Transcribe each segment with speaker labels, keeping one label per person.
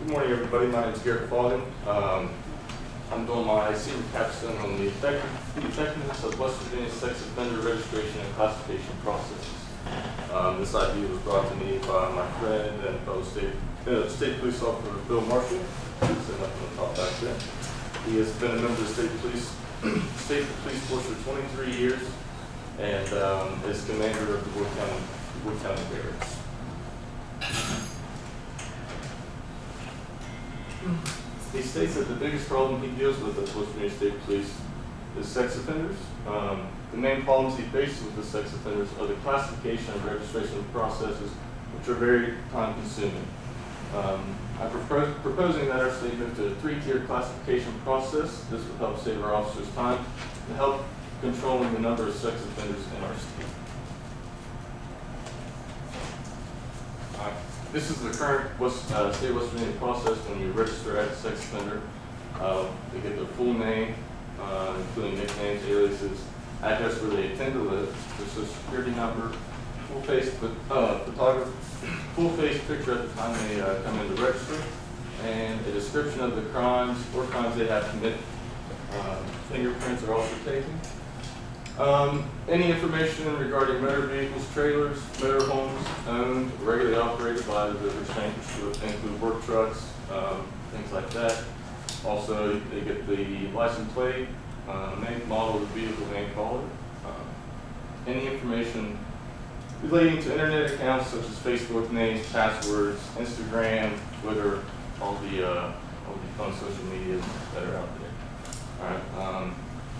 Speaker 1: Good morning, everybody. My name is Garett O Foggin. I'm doing my senior capstone on the effectiveness of West Virginia sex offender registration and classification processes. This idea was brought to me by my friend and fellow state police officer Bill Marshall. He's sitting up on the top back there. He has been a member of the state police force for 23 years and is commander of the Wood County Barracks. He states that the biggest problem he deals with at West Virginia State Police is sex offenders. The main problems he faces with the sex offenders are the classification and registration processes, which are very time consuming. I'm proposing that our state move to a 3-tier classification process. This would help save our officers time and help controlling the number of sex offenders in our state. This is the current state of West Virginia process when you register as a sex offender. They get their full name, including nicknames, aliases, address where they attend to live, their social security number, full face picture at the time they come in to register, and a description of the crimes or crimes they have committed. Fingerprints are also taken. Any information regarding motor vehicles, trailers, motor homes owned, regularly operated by the restrainers to include work trucks, things like that. Also, they get the license plate, make, model of the vehicle, and color. Any information relating to internet accounts such as Facebook names, passwords, Instagram, Twitter, all the fun social medias that are out there. All right.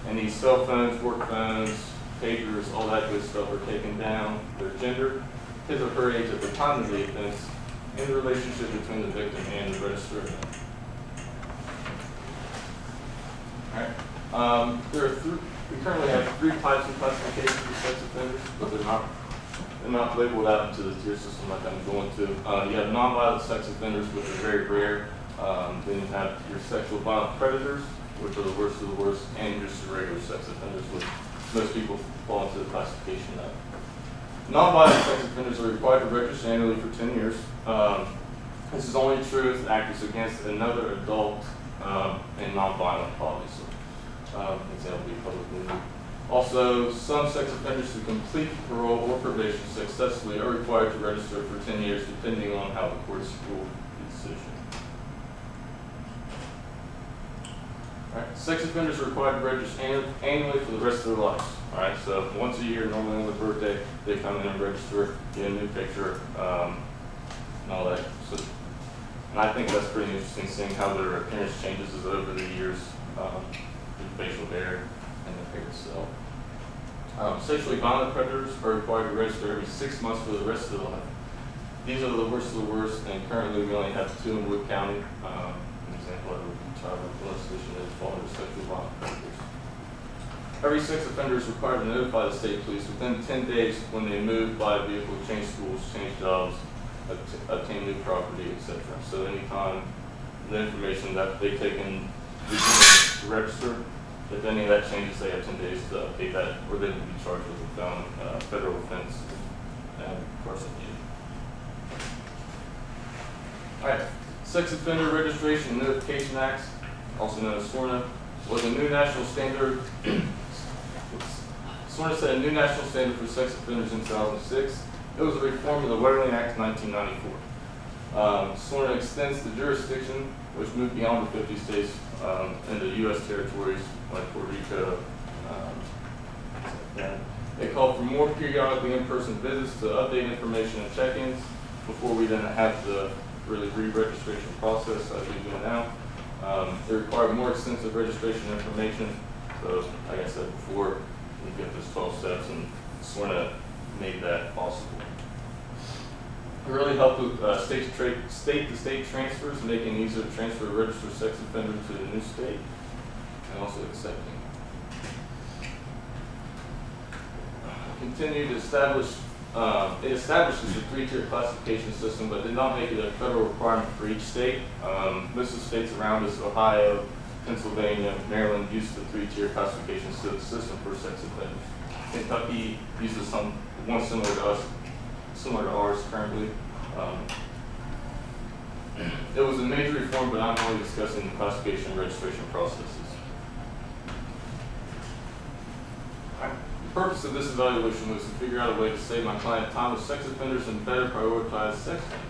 Speaker 1: Any cell phones, work phones, pagers, all that good stuff are taken down. Their gender, his or her age at the time of the offense, and the relationship between the victim and the registered. All right. We currently have 3 types of classifications for sex offenders, but they're not labeled out into the tier system like I'm going to. You have nonviolent sex offenders, which are very rare. Then you have your sexual violent predators, which are the worst of the worst, and just your regular sex offenders, which most people fall into the classification of. Nonviolent sex offenders are required to register annually for 10 years. This is only true if the act is against another adult and nonviolent, obviously. Example would be public nudity. Also, some sex offenders who complete parole or probation successfully are required to register for 10 years, depending on how the courts rule the decision. Right. Sex offenders are required to register annually for the rest of their lives. All right, so once a year, normally on their birthday, they come in and register, get a new picture, and all that. So, and I think that's pretty interesting, seeing how their appearance changes over the years, through facial hair and the hair itself. Sexually violent predators are required to register every 6 months for the rest of their life. These are the worst of the worst, and currently we only have 2 in Wood County. An example of a child molestation is falling under sexually violent predators. Every sex offender is required to notify the state police within 10 days when they move, buy a vehicle, change schools, change jobs, obtain new property, etc. So anytime the information that they take in to register, if any of that changes, they have 10 days to update that, or they will be charged with a federal offense and prosecuted. All right, Sex Offender Registration and Notification Act, also known as SORNA, was a new national standard. SORNA set a new national standard for sex offenders in 2006. It was a reform of the Wetterling Act of 1994. SORNA extends the jurisdiction, which moved beyond the 50 states into U.S. territories like Puerto Rico. They called for more periodically in-person visits to update information and check-ins before we then have the really re-registration process as we do now. They require more extensive registration information. So, like I said before, we get this 12 steps, and SORNA made that possible. It really helped with state-to-state transfers, making it easier to transfer a registered sex offender to the new state, and also accepting. Continue to establish. It establishes a 3-tier classification system, but did not make it a federal requirement for each state. Most of the states around us, Ohio, Pennsylvania, Maryland, use the 3-tier classification system for sex offenders. Kentucky uses one similar to ours currently. It was a major reform, but I'm only discussing the classification and registration processes. The purpose of this evaluation was to figure out a way to save my client time with sex offenders and better prioritize sex offenders.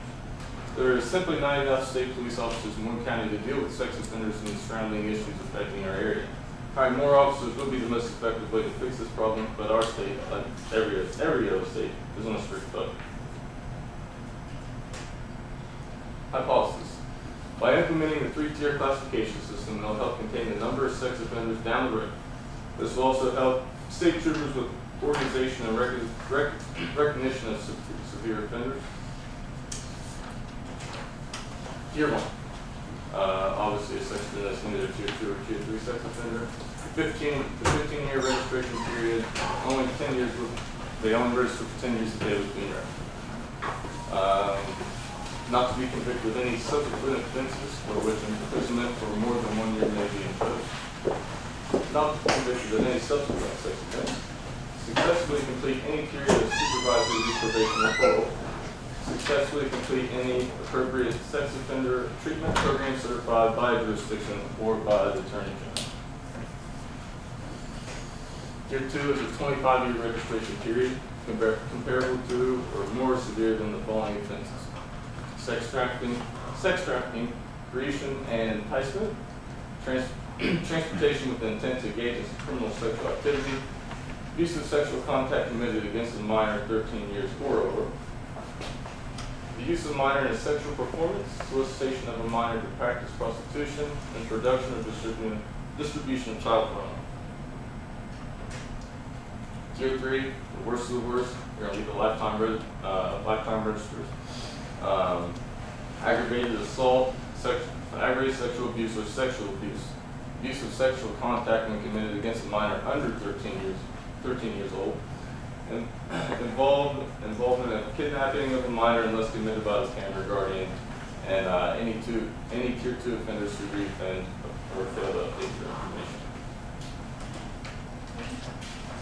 Speaker 1: There are simply not enough state police officers in one county to deal with sex offenders and the surrounding issues affecting our area. Hiring more officers would be the most effective way to fix this problem, but our state, like every other state, is on a strict budget. Hypothesis. By implementing the 3-tier classification system, it will help contain the number of sex offenders down the road. This will also help state troopers with organization and recognition of severe offenders. Tier 1. Obviously, a sex offender that's either Tier 2 or Tier 3 sex offender. The 15-year registration period, only 10 years, they only register for 10 years if they was being registered. Not to be convicted of any subsequent offenses for which imprisonment for more than 1 year may be imposed. Not to be convicted of any subsequent sex offense. Successfully complete any period of supervised release, probation, or parole. Successfully complete any appropriate sex offender treatment program certified by a jurisdiction or by the Attorney General. Tier 2 is a 25-year registration period comparable to or more severe than the following offenses: sex trafficking, creation and enticement, transportation with the intent to engage in criminal sexual activity, abuse of sexual contact committed against a minor 13 years or over, the use of a minor in a sexual performance, solicitation of a minor to practice prostitution, and production or distribution of child pornography. Tier 3, the worst of the worst, you're going to need the lifetime registers. Aggravated assault, aggravated sexual abuse or sexual abuse, abuse of sexual contact when committed against a minor under 13 years old, and involvement in kidnapping of a minor unless committed by his parent or guardian, and any Tier 2 offenders who reoffend or fail to update their information.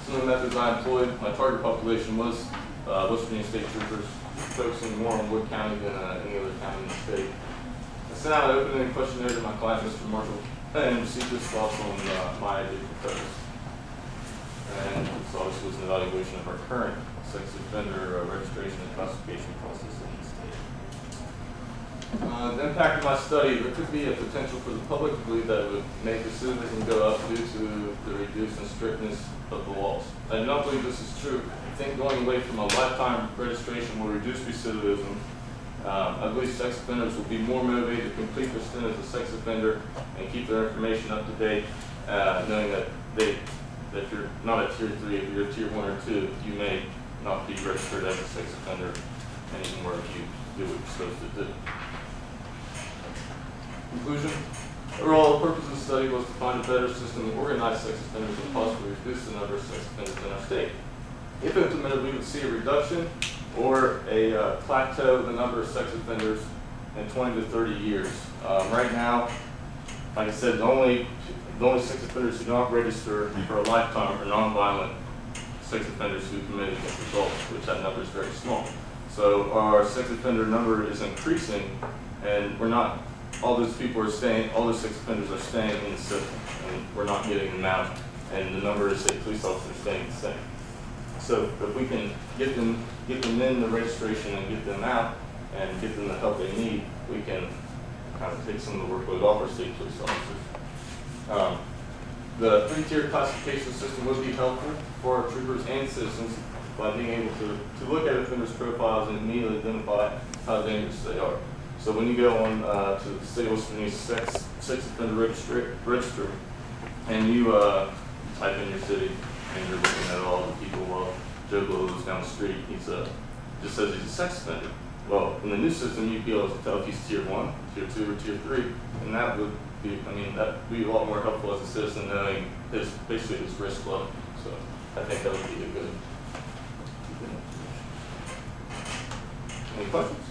Speaker 1: Some of the methods I employed, my target population was West Virginia State Troopers, focusing more on Wood County than any other county in the state. I sent out an open-ended questionnaire to my client, Mr. Marshall, and received his thoughts on my idea proposed. And so this was an evaluation of our current sex offender registration and classification process in the state. The impact of my study, there could be a potential for the public to believe that it would make recidivism go up due to the reduced strictness of the laws. I do not believe this is true. I think going away from a lifetime registration will reduce recidivism. I believe sex offenders will be more motivated to complete their stint as a sex offender and keep their information up to date, knowing that if you're not a Tier 3, if you're a Tier 1 or 2, you may not be registered as a sex offender anymore if you do what you're supposed to do. Conclusion. Overall, the purpose of the study was to find a better system to organize sex offenders and possibly reduce the number of sex offenders in our state. If implemented, we would see a reduction or a plateau in the number of sex offenders in 20 to 30 years. Right now, like I said, the only sex offenders who do not register for a lifetime are nonviolent sex offenders who committed against adults, which that number is very small. So our sex offender number is increasing, and we're not. All those people are staying. All those sex offenders are staying in the system, and we're not getting them out. And the number of state police officers are staying the same. So if we can get them in the registration and get them out and get them the help they need, we can kind of take some of the workload off our state police officers. The 3-tier classification system would be helpful for our troopers and citizens by being able to look at offenders' profiles and immediately identify how dangerous they are. So when you go on to the state of West Virginia sex offender register and you type in your city and you're looking at all the people, well, Joe Blow lives down the street, just says he's a sex offender. Well, in the new system, you'd be able to tell if he's Tier 1, Tier 2, or Tier 3, and that would be, that would be a lot more helpful as a citizen knowing basically his risk level. So I think that would be a good. Any questions?